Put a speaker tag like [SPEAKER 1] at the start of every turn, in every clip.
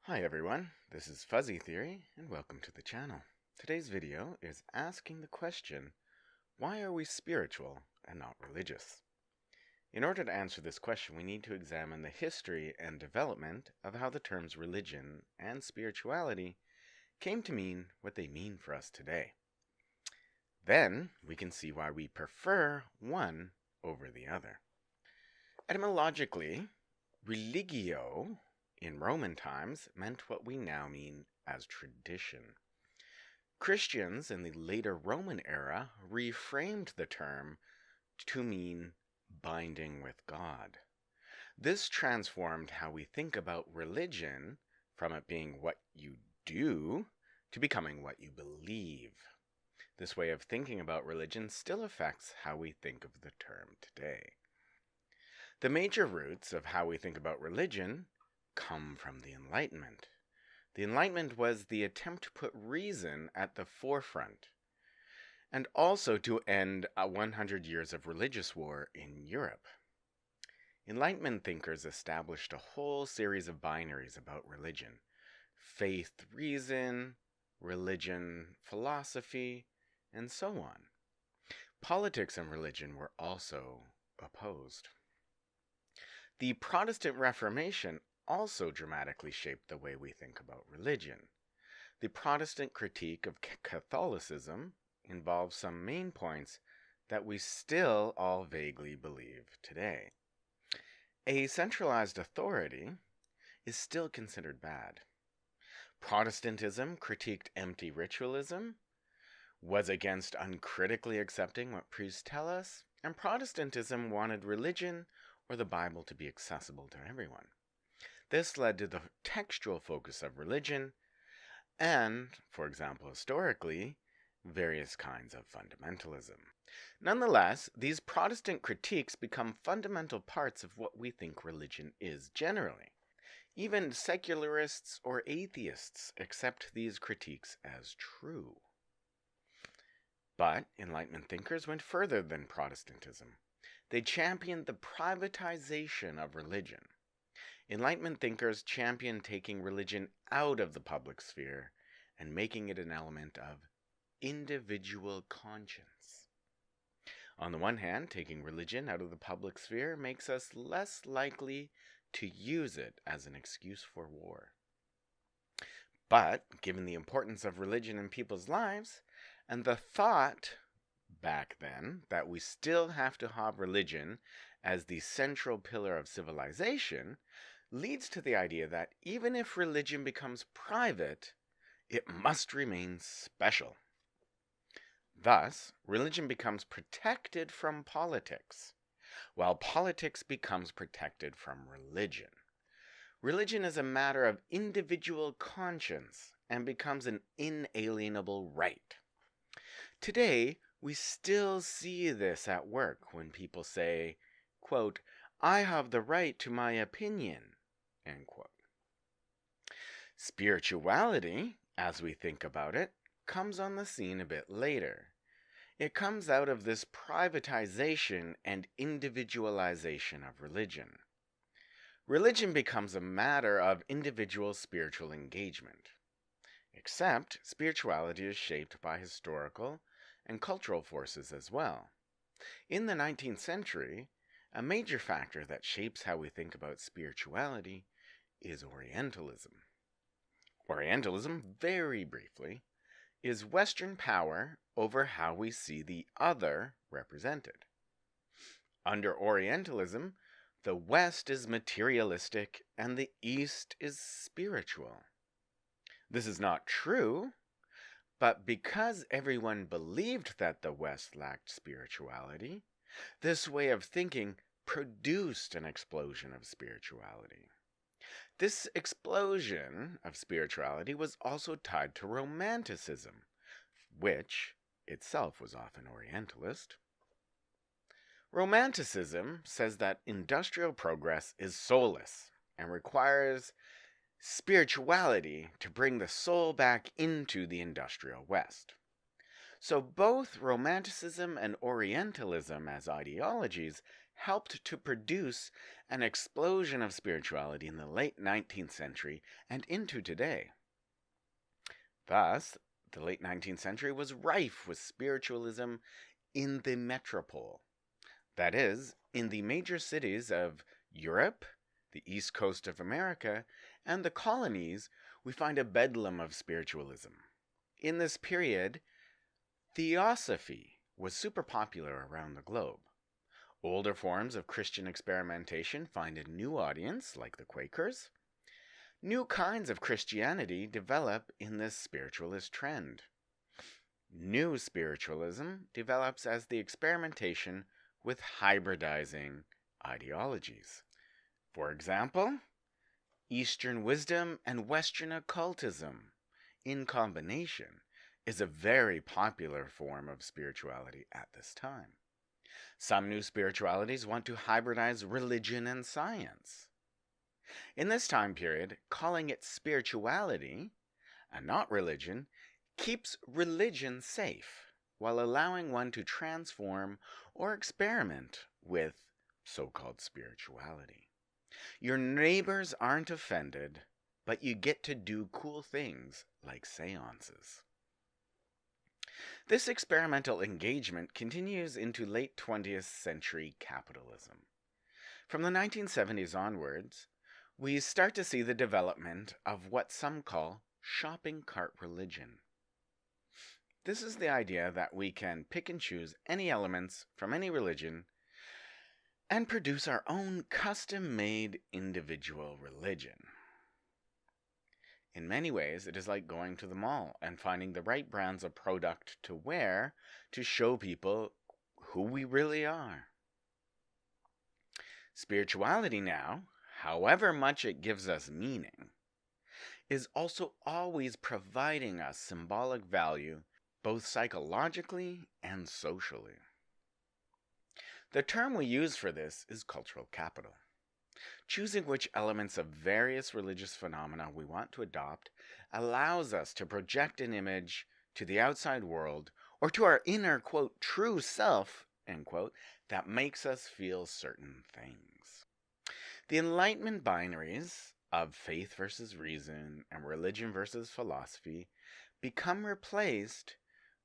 [SPEAKER 1] Hi everyone, this is Fuzzy Theory and welcome to the channel. Today's video is asking the question, why are we spiritual and not religious? In order to answer this question, we need to examine the history and development of how the terms religion and spirituality came to mean what they mean for us today. Then we can see why we prefer one over the other. Etymologically, religio in Roman times meant what we now mean as tradition. Christians in the later Roman era reframed the term to mean binding with God. This transformed how we think about religion from it being what you do to becoming what you believe. This way of thinking about religion still affects how we think of the term today. The major roots of how we think about religion come from the Enlightenment. The Enlightenment was the attempt to put reason at the forefront, and also to end 100 years of religious war in Europe. Enlightenment thinkers established a whole series of binaries about religion: faith, reason, religion, philosophy, and so on. Politics and religion were also opposed. The Protestant Reformation also dramatically shaped the way we think about religion. The Protestant critique of Catholicism involves some main points that we still all vaguely believe today. A centralized authority is still considered bad. Protestantism critiqued empty ritualism, was against uncritically accepting what priests tell us, and Protestantism wanted religion or the Bible to be accessible to everyone. This led to the textual focus of religion and, for example, historically, various kinds of fundamentalism. Nonetheless, these Protestant critiques become fundamental parts of what we think religion is generally. Even secularists or atheists accept these critiques as true. But Enlightenment thinkers went further than Protestantism. They championed the privatization of religion. Enlightenment thinkers championed taking religion out of the public sphere and making it an element of individual conscience. On the one hand, taking religion out of the public sphere makes us less likely to use it as an excuse for war. But, given the importance of religion in people's lives, and the thought back then that we still have to have religion as the central pillar of civilization, leads to the idea that even if religion becomes private, it must remain special. Thus, religion becomes protected from politics, while politics becomes protected from religion. Religion is a matter of individual conscience and becomes an inalienable right. Today, we still see this at work when people say, quote, "I have the right to my opinion," end quote. Spirituality, as we think about it, comes on the scene a bit later. It comes out of this privatization and individualization of religion. Religion becomes a matter of individual spiritual engagement. Except spirituality is shaped by historical and cultural forces as well. In the 19th century, a major factor that shapes how we think about spirituality is Orientalism. Orientalism, very briefly, is Western power over how we see the other represented. Under Orientalism, the West is materialistic and the East is spiritual. This is not true, but because everyone believed that the West lacked spirituality, this way of thinking produced an explosion of spirituality. This explosion of spirituality was also tied to Romanticism, which itself was often Orientalist. Romanticism says that industrial progress is soulless and requires spirituality to bring the soul back into the industrial West. So both Romanticism and Orientalism as ideologies helped to produce an explosion of spirituality in the late 19th century and into today. Thus, the late 19th century was rife with spiritualism in the metropole. That is, in the major cities of Europe, the east coast of America, and the colonies, we find a bedlam of spiritualism. In this period, theosophy was super popular around the globe. Older forms of Christian experimentation find a new audience, like the Quakers. New kinds of Christianity develop in this spiritualist trend. New spiritualism develops as the experimentation with hybridizing ideologies. For example, Eastern wisdom and Western occultism in combination is a very popular form of spirituality at this time. Some new spiritualities want to hybridize religion and science. In this time period, calling it spirituality and not religion keeps religion safe, while allowing one to transform or experiment with so-called spirituality. Your neighbors aren't offended, but you get to do cool things like seances. This experimental engagement continues into late 20th century capitalism. From the 1970s onwards, we start to see the development of what some call shopping cart religion. This is the idea that we can pick and choose any elements from any religion and produce our own custom-made individual religion. In many ways, it is like going to the mall and finding the right brands of product to wear to show people who we really are. Spirituality now, however much it gives us meaning, is also always providing us symbolic value both psychologically and socially. The term we use for this is cultural capital. Choosing which elements of various religious phenomena we want to adopt allows us to project an image to the outside world or to our inner, quote, true self, end quote, that makes us feel certain things. The Enlightenment binaries of faith versus reason and religion versus philosophy become replaced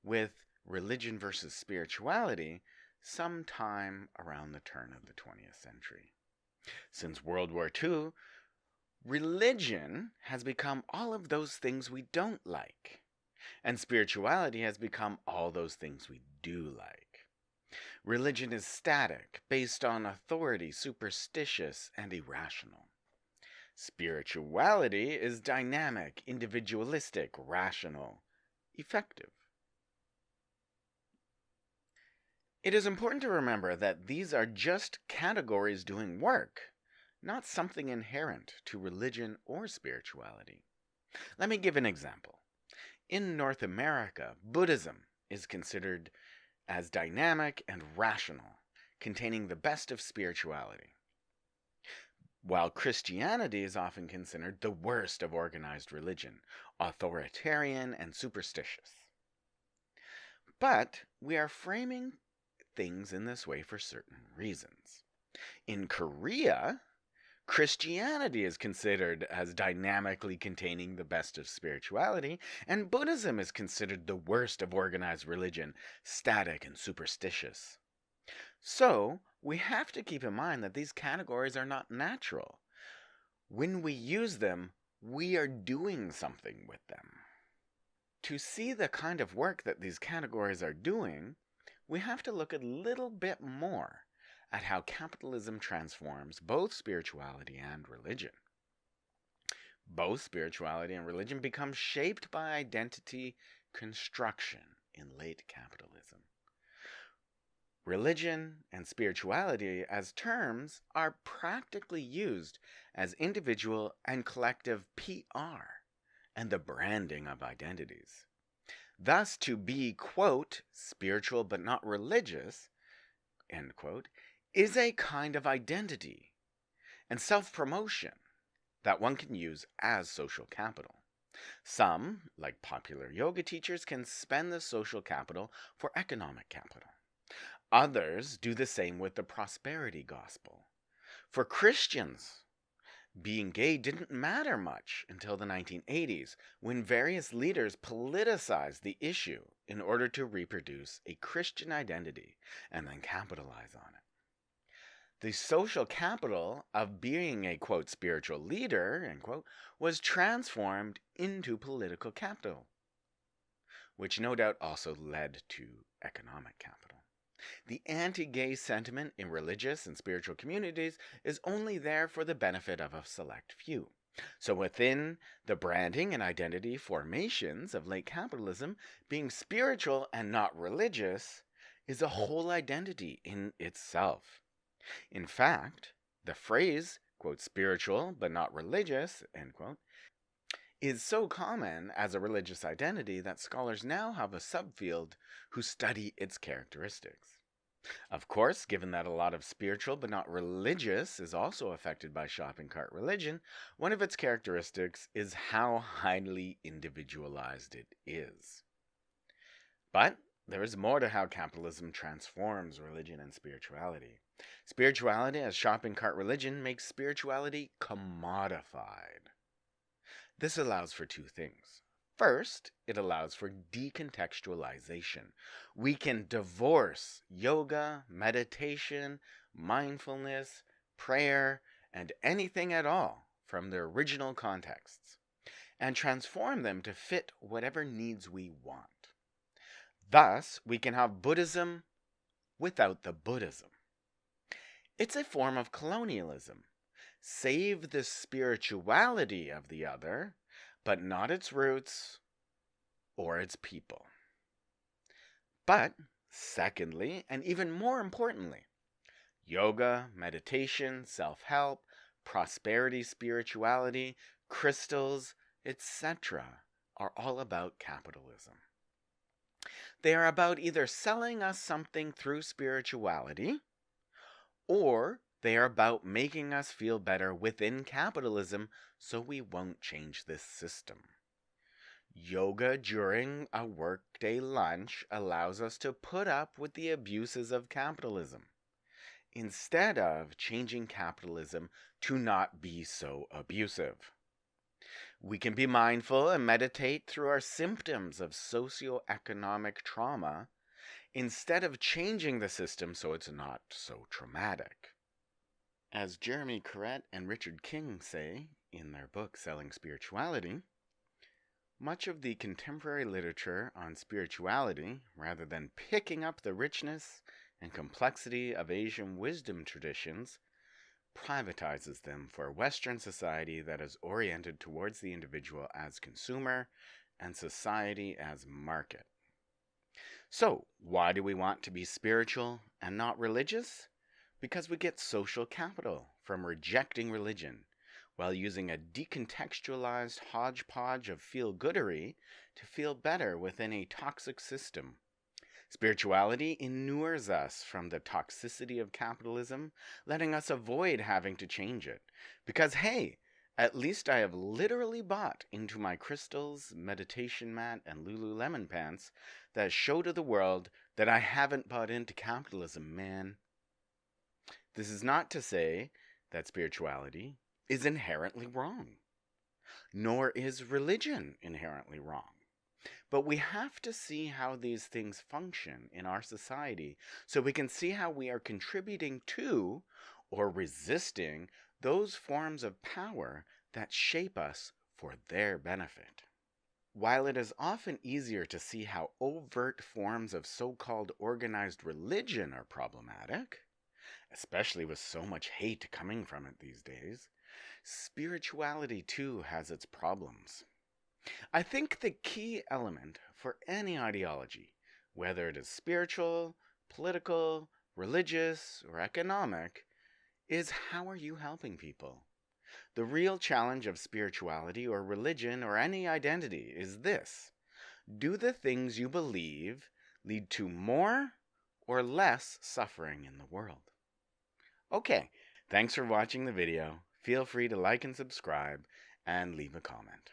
[SPEAKER 1] with religion versus spirituality sometime around the turn of the 20th century. Since World War II, religion has become all of those things we don't like, and spirituality has become all those things we do like. Religion is static, based on authority, superstitious, and irrational. Spirituality is dynamic, individualistic, rational, effective. It is important to remember that these are just categories doing work, not something inherent to religion or spirituality. Let me give an example. In North America, Buddhism is considered as dynamic and rational, containing the best of spirituality, while Christianity is often considered the worst of organized religion, authoritarian and superstitious. But we are framing things in this way for certain reasons. In Korea, Christianity is considered as dynamically containing the best of spirituality, and Buddhism is considered the worst of organized religion, static and superstitious. So, we have to keep in mind that these categories are not natural. When we use them, we are doing something with them. To see the kind of work that these categories are doing, we have to look a little bit more at how capitalism transforms both spirituality and religion. Both spirituality and religion become shaped by identity construction in late capitalism. Religion and spirituality as terms are practically used as individual and collective PR and the branding of identities. Thus, to be, quote, spiritual but not religious, end quote, is a kind of identity and self-promotion that one can use as social capital. Some, like popular yoga teachers, can spend the social capital for economic capital. Others do the same with the prosperity gospel. For Christians, being gay didn't matter much until the 1980s, when various leaders politicized the issue in order to reproduce a Christian identity and then capitalize on it. The social capital of being a, quote, spiritual leader, end quote, was transformed into political capital, which no doubt also led to economic capital. The anti-gay sentiment in religious and spiritual communities is only there for the benefit of a select few. So within the branding and identity formations of late capitalism, being spiritual and not religious is a whole identity in itself. In fact, the phrase, quote, spiritual but not religious, end quote, is so common as a religious identity that scholars now have a subfield who study its characteristics. Of course, given that a lot of spiritual but not religious is also affected by shopping cart religion, one of its characteristics is how highly individualized it is. But there is more to how capitalism transforms religion and spirituality. Spirituality as shopping cart religion makes spirituality commodified. This allows for two things. First, it allows for decontextualization. We can divorce yoga, meditation, mindfulness, prayer, and anything at all from their original contexts and transform them to fit whatever needs we want. Thus, we can have Buddhism without the Buddhism. It's a form of colonialism. Save the spirituality of the other, but not its roots or its people. But, secondly, and even more importantly, yoga, meditation, self-help, prosperity, spirituality, crystals, etc. are all about capitalism. They are about either selling us something through spirituality, or they are about making us feel better within capitalism so we won't change this system. Yoga during a workday lunch allows us to put up with the abuses of capitalism, instead of changing capitalism to not be so abusive. We can be mindful and meditate through our symptoms of socioeconomic trauma instead of changing the system so it's not so traumatic. As Jeremy Corrett and Richard King say in their book Selling Spirituality, much of the contemporary literature on spirituality, rather than picking up the richness and complexity of Asian wisdom traditions, privatizes them for a Western society that is oriented towards the individual as consumer and society as market. So, why do we want to be spiritual and not religious? Because we get social capital from rejecting religion while using a decontextualized hodgepodge of feel-goodery to feel better within a toxic system. Spirituality inures us from the toxicity of capitalism, letting us avoid having to change it. Because, hey, at least I have literally bought into my crystals, meditation mat, and Lululemon pants that show to the world that I haven't bought into capitalism, man. This is not to say that spirituality is inherently wrong, nor is religion inherently wrong. But we have to see how these things function in our society so we can see how we are contributing to or resisting those forms of power that shape us for their benefit. While it is often easier to see how overt forms of so-called organized religion are problematic, especially with so much hate coming from it these days, spirituality too has its problems. I think the key element for any ideology, whether it is spiritual, political, religious, or economic, is how are you helping people? The real challenge of spirituality or religion or any identity is this: do the things you believe lead to more or less suffering in the world? Okay, thanks for watching the video. Feel free to like and subscribe and leave a comment.